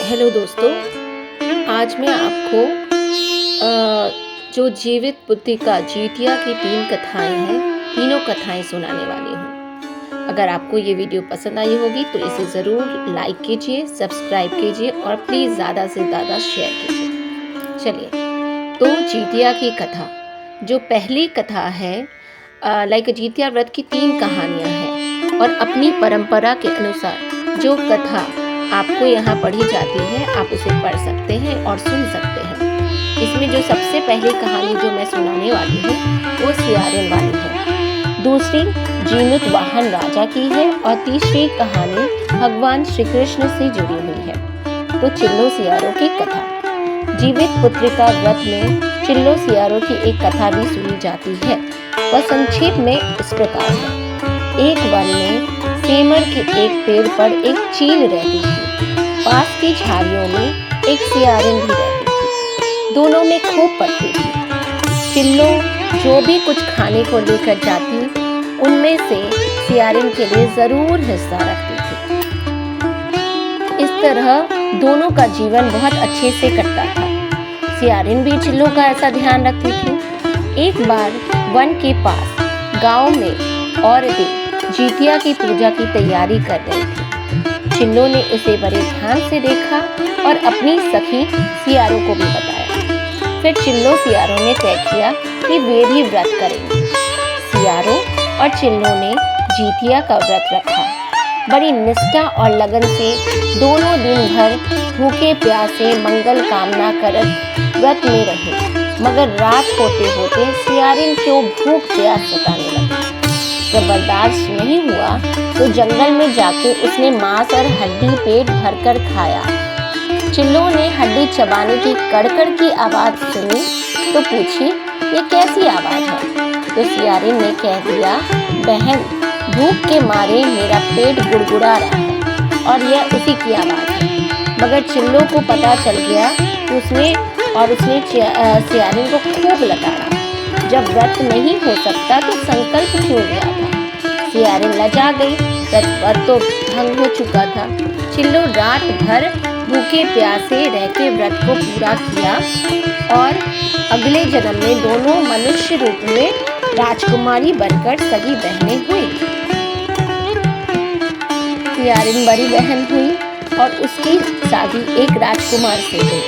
Hello दोस्तों, आज मैं आपको जो जीवित पुत्रिका जितिया की 3 कथाएं हैं, तीनों कथाएं सुनाने वाली हूँ। अगर आपको ये वीडियो पसंद आई होगी तो इसे ज़रूर लाइक कीजिए, सब्सक्राइब कीजिए और प्लीज़ ज़्यादा से ज़्यादा शेयर कीजिए। चलिए, तो जितिया की कथा, जो पहली कथा है, जितिया व्रत की 3 कहानियाँ हैं और अपनी परंपरा के अनुसार जो कथा आपको यहाँ पढ़ी जाती है, आप उसे पढ़ सकते हैं और सुन सकते हैं। इसमें जो सबसे पहली कहानी जो मैं सुनाने वाली हूँ वो सियारिन वाली है, दूसरी जीवित वाहन राजा की है और तीसरी कहानी भगवान श्री कृष्ण से जुड़ी हुई है। तो चिल्लो सियारों की कथा। जीवित पुत्रिका व्रत में चिल्लो सियारों की एक कथा भी सुनी जाती है। वह संक्षेप में इस प्रकार है। एक वन में सेमर के एक पेड़ पर एक चील रहती थी। पास की झाड़ियों में एक सियारिन भी रहती थी। दोनों में खूब पड़ती थी। चिल्लो जो भी कुछ खाने को लेकर जाती, उनमें से सियारिन के लिए जरूर हिस्सा रखती थी। इस तरह दोनों का जीवन बहुत अच्छे से कटता था। सियारिन भी चिल्लो का ऐसा ध्यान रखती थी। एक बार वन के पास गांव में औरतें जितिया की पूजा की तैयारी कर रही थी। चिल्लो ने उसे बड़े ध्यान से देखा और अपनी सखी सियारों को भी बताया। फिर चिल्लो सियारों ने तय किया कि वे भी व्रत करेंगे। सियारों और चिल्लो ने जितिया का व्रत रखा। बड़ी निष्ठा और लगन से दोनों दिन भर भूखे प्यासे मंगल कामना करत व्रत में रहे। मगर रात होते होते सियारिन को भूख प्यास सताने लगी। जब बर्दाश्त नहीं हुआ तो जंगल में जाके उसने मांस और हड्डी पेट भरकर खाया। चिल्लो ने हड्डी चबाने की कड़कड़ की आवाज सुनी तो पूछी, ये कैसी आवाज है? तो सियारिन ने कह दिया, बहन, भूख के मारे मेरा पेट गुड़गुड़ा रहा है और यह उसी की आवाज है। मगर चिल्लो को पता चल गया कि उसने सियारिन को खूब लताड़ा। जब व्रत नहीं हो सकता तो संकल्प क्यों लिया था? सियारिन लजा गई। व्रत तो भंग हो चुका था। चिल्लो रात भर भूखे प्यासे रह के व्रत को पूरा किया और अगले जन्म में दोनों मनुष्य रूप में राजकुमारी बनकर सगी बहनें हुई। सियारिन बड़ी बहन हुई और उसकी शादी एक राजकुमार से हुई।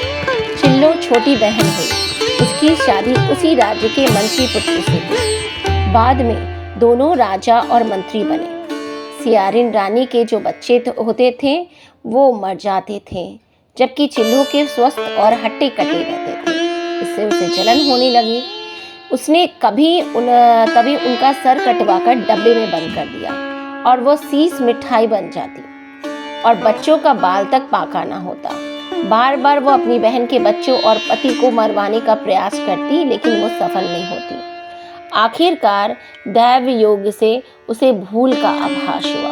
चिल्लो छोटी बहन हुई। उसकी शादी उसी राज्य के मंत्री पुत्र से हुई। बाद में दोनों राजा और मंत्री बने। सियारिन रानी के जो बच्चे होते थे वो मर जाते थे, जबकि चिल्लो के स्वस्थ और हट्टे कट्टे रहते थे। इससे उसे जलन होने लगी। उसने कभी उनका सर कटवाकर डब्बे में बंद कर दिया और वो शीश मिठाई बन जाती और बच्चों का बाल तक पाका ना होता। बार बार वो अपनी बहन के बच्चों और पति को मरवाने का प्रयास करती, लेकिन वो सफल नहीं होती। आखिरकार दैव योग से उसे भूल का आभास हुआ।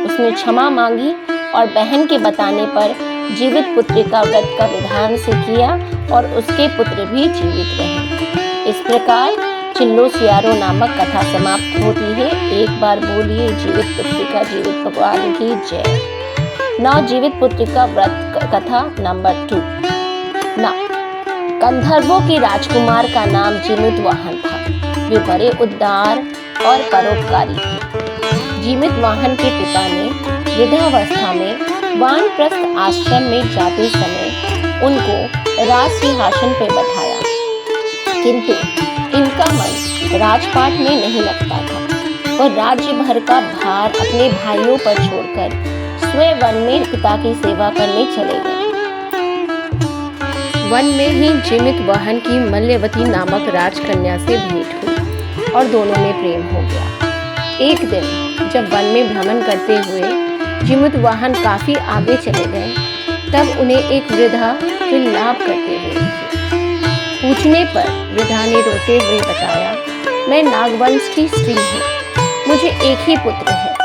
उसने क्षमा मांगी और बहन के बताने पर जीवित पुत्रिका व्रत का विधान से किया और उसके पुत्र भी जीवित रहे। इस प्रकार चिल्लो सियारों नामक कथा समाप्त होती है। एक बार बोलिए, जीवित पुत्रिका जीवित भगवान की जय। नाउ जीवित पुत्रिका व्रत कथा नंबर 2। गंधर्वों के राजकुमार का नाम जीवित वाहन था। वे बड़े उदार और परोपकारी थे। जीवित वाहन के पिता ने वृद्धावस्था में वानप्रस्थ आश्रम में जाते समय उनको राज सिंहासन पर बैठाया, किंतु इनका मन राजपाट में नहीं लगता था। वह राज्य भर का भार अपने भाइयों पर छोड़कर स्वयं वन में पिता की सेवा करने चले गए। वन में ही जीवित वाहन की मल्यवती नामक राजकन्या से भेंट हुई और दोनों में प्रेम हो गया। एक दिन जब वन में भ्रमण करते हुए जीवित वाहन काफी आगे चले गए, तब उन्हें एक वृद्धा विलाप करते हुए दिखी। पूछने पर वृद्धा ने रोते हुए बताया, मैं नागवंश की स्त्री हूँ। मुझे एक ही पुत्र है।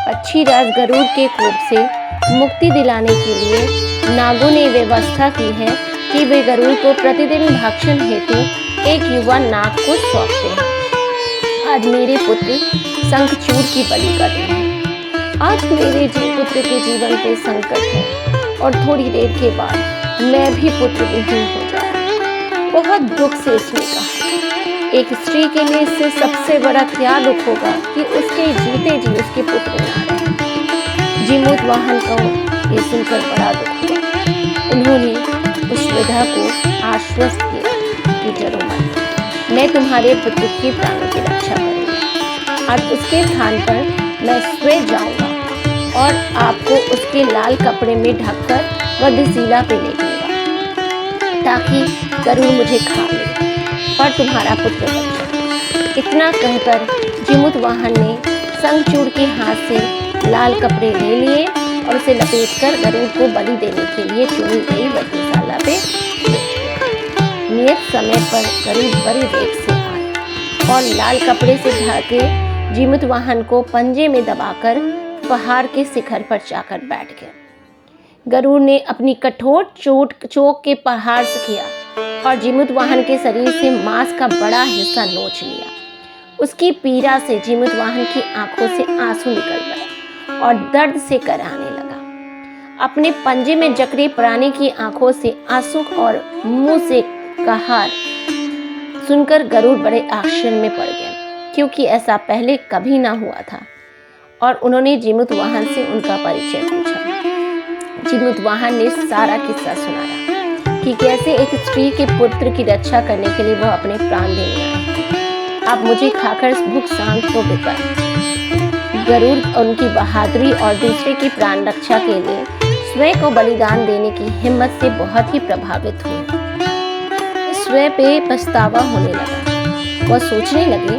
पक्षीराज गरुड़ के कोप से मुक्ति दिलाने के लिए नागों ने व्यवस्था की है कि वे गरुड़ को प्रतिदिन भक्षण हेतु एक युवा नाग को सौंपते हैं। आज मेरे पुत्र शंखचूड़ की बलि कर रहे हैं। आज मेरे पुत्र के जीवन पे संकट है। और थोड़ी देर के बाद मैं भी पुत्र विहीन हो जाऊंगा। बहुत दुख से उसने कहा, एक स्त्री के लिए इससे सबसे बड़ा क्या दुख होगा कि उसके जीते जी उसके पुत्र ना रहे। जीमूतवाहन को ये सुनकर बड़ा दुख हुआ। उन्होंने उस विधा को आश्वस्त किया कि डरो मत, मैं तुम्हारे पुत्र के प्राणों की रक्षा करूंगा और उसके स्थान पर मैं स्वयं जाऊंगा और आपको उसके लाल कपड़े में ढककर वधशिला पे लेटूंगा ताकि गरुड़ मुझे खा ले और तुम्हारा पुत्र बन जाए। इतना कहकर जीमूतवाहन ने शंखचूड़ के हाथ से लाल कपड़े ले लिए और उसे लपेटकर गरुड़ को बलि देने के लिए चुनी गई वधशाला पे नियत समय पर गरुड़ बड़ी वेग से आया और लाल कपड़े से ढके जीमूतवाहन को पंजे में दबाकर पहाड़ के शिखर पर जाकर बैठ गया। गरुड़ ने अपनी कठोर चोक के प्रहार से किया और जीमूतवाहन के शरीर से मांस का बड़ा हिस्सा नोच लिया। उसकी पीड़ा से जीमूतवाहन की आंखों से आंसू निकल गए और दर्द से कराहने लगा। अपने पंजे में जकड़े प्राणी की आंखों से आंसू और मुंह से कहार सुनकर गरुड़ बड़े आश्चर्य में पड़ गया, क्योंकि ऐसा पहले कभी ना हुआ था। और उन्होंने जीमूतवाहन से उनका परिचय पूछा। जीमूतवाहन ने सारा किस्सा सुनाया कि कैसे एक स्त्री के पुत्र की रक्षा करने के लिए वह अपने प्राण देने आए। आप मुझे खाकर भूख शांत तो बिता। गरुड़ उनकी बहादुरी और दूसरे की प्राण रक्षा के लिए स्वयं को बलिदान देने की हिम्मत से बहुत ही प्रभावित हुए। स्वयं पे पछतावा होने लगा। वह सोचने लगे,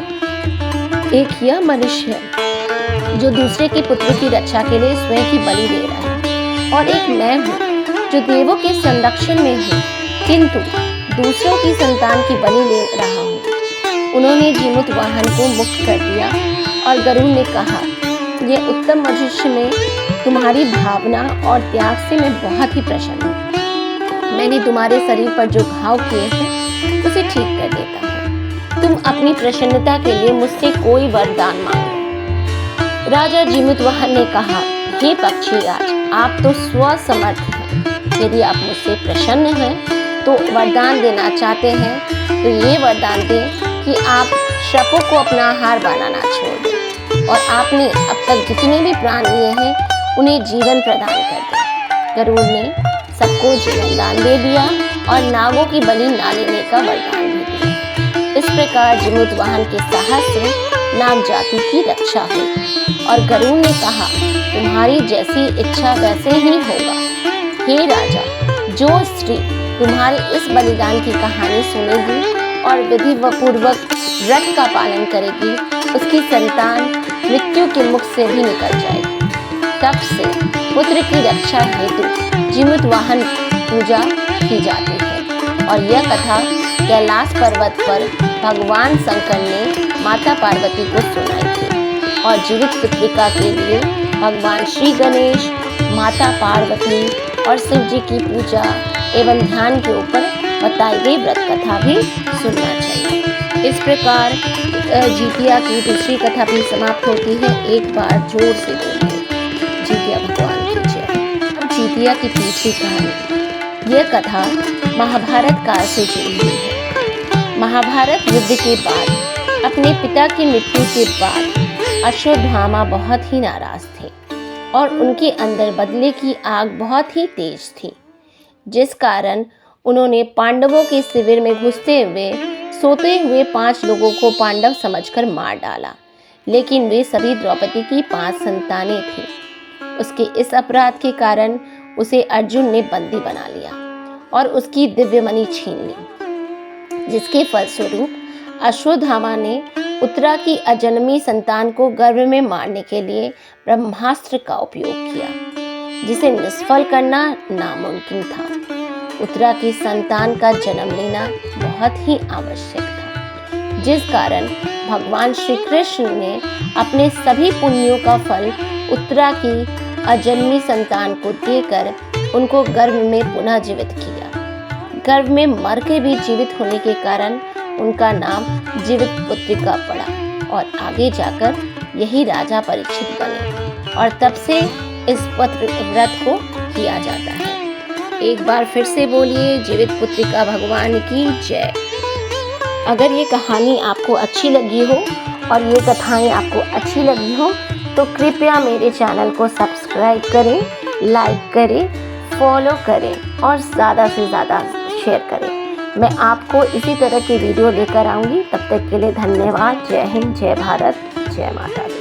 एक यह मनुष्य है जो दूसरे के पुत्र की रक्षा के लिए स्वयं की बलि दे रहा है और एक मैं हूँ जो देवों के संरक्षण में हूँ किंतु दूसरों की संतान की बलि ले रहा हूँ। उन्होंने जीमूतवाहन को मुक्त कर दिया और गरुड़ ने कहा, यह उत्तम मनुष्य में तुम्हारी भावना और त्याग से मैं बहुत ही प्रसन्न हूँ। मैंने तुम्हारे शरीर पर जो घाव किए हैं उसे ठीक कर देता हूँ। तुम अपनी प्रसन्नता के लिए मुझसे कोई वरदान मांगो। राजा जीमूतवाहन ने कहा, हे पक्षीराज, आप तो स्वसमर्थ हैं। यदि आप मुझसे प्रसन्न हैं तो वरदान देना चाहते हैं तो ये वरदान दें कि आप सर्पों को अपना आहार बनाना छोड़ दें और आपने अब तक जितने भी प्राण लिए हैं उन्हें जीवन प्रदान कर दें। गरुड़ ने सबको जीवन दान दे दिया और नागों की बलि ना लेने का वरदान भी दिया। इस प्रकार जीमूतवाहन के साहस से नाग जाति की रक्षा हुई और गरुड़ ने कहा, तुम्हारी जैसी इच्छा वैसे ही होगा। हे राजा, जो स्त्री तुम्हारे इस बलिदान की कहानी सुनेगी और विधि पूर्वक व्रत का पालन करेगी, उसकी संतान मृत्यु के मुख से भी निकल जाएगी। तब से पुत्र की रक्षा हेतु जीमूतवाहन पूजा की जाती है और यह कथा कैलाश पर्वत पर भगवान शंकर ने माता पार्वती को सुनाई थी और जीवित पुत्रिका के लिए भगवान श्री गणेश, माता पार्वती और शिव जी की पूजा एवं ध्यान के ऊपर बताई गई व्रत कथा भी सुनना चाहिए। इस प्रकार जितिया की दूसरी कथा भी समाप्त होती है। एक बार जोर से बोलिए, जितिया भगवान की जय। अब जितिया की तीसरी कहानी, यह कथा महाभारत काल से जुड़ी हुई है। महाभारत युद्ध के बाद अपने पिता की मृत्यु के बाद अश्वत्थामा बहुत ही नाराज थे और उनके अंदर बदले की आग बहुत ही तेज थी, जिस कारण उन्होंने पांडवों के शिविर में घुसते हुए सोते हुए 5 लोगों को पांडव समझकर मार डाला, लेकिन वे सभी द्रौपदी की 5 संतानें थीं। उसके इस अपराध के कारण उसे अर्जुन ने बंदी बना लिया और उसकी दिव्यमणि छीन ली, जिसके फलस्वरूप अश्वत्थामा ने उत्तरा की अजन्मी संतान को गर्भ में मारने के लिए ब्रह्मास्त्र का उपयोग किया, जिसे निष्फल करना नामुमकिन था। उत्तरा की संतान का जन्म लेना बहुत ही आवश्यक था, जिस कारण भगवान श्री कृष्ण ने अपने सभी पुण्यों का फल उत्तरा की अजन्मी संतान को देकर उनको गर्भ में पुनः जीवित किया। गर्भ में मर के भी जीवित होने के कारण उनका नाम जीवित पुत्रिका पड़ा और आगे जाकर यही राजा परीक्षित बने और तब से इस व्रत को किया जाता है। एक बार फिर से बोलिए जीवित पुत्रिका भगवान की जय। अगर ये कहानी आपको अच्छी लगी हो और ये कथाएं आपको अच्छी लगी हो तो कृपया मेरे चैनल को सब्सक्राइब करें, लाइक करें, फॉलो करें और ज़्यादा से ज़्यादा शेयर करें। मैं आपको इसी तरह की वीडियो लेकर आऊँगी। तब तक के लिए धन्यवाद। जय हिंद, जय भारत, जय माता दी।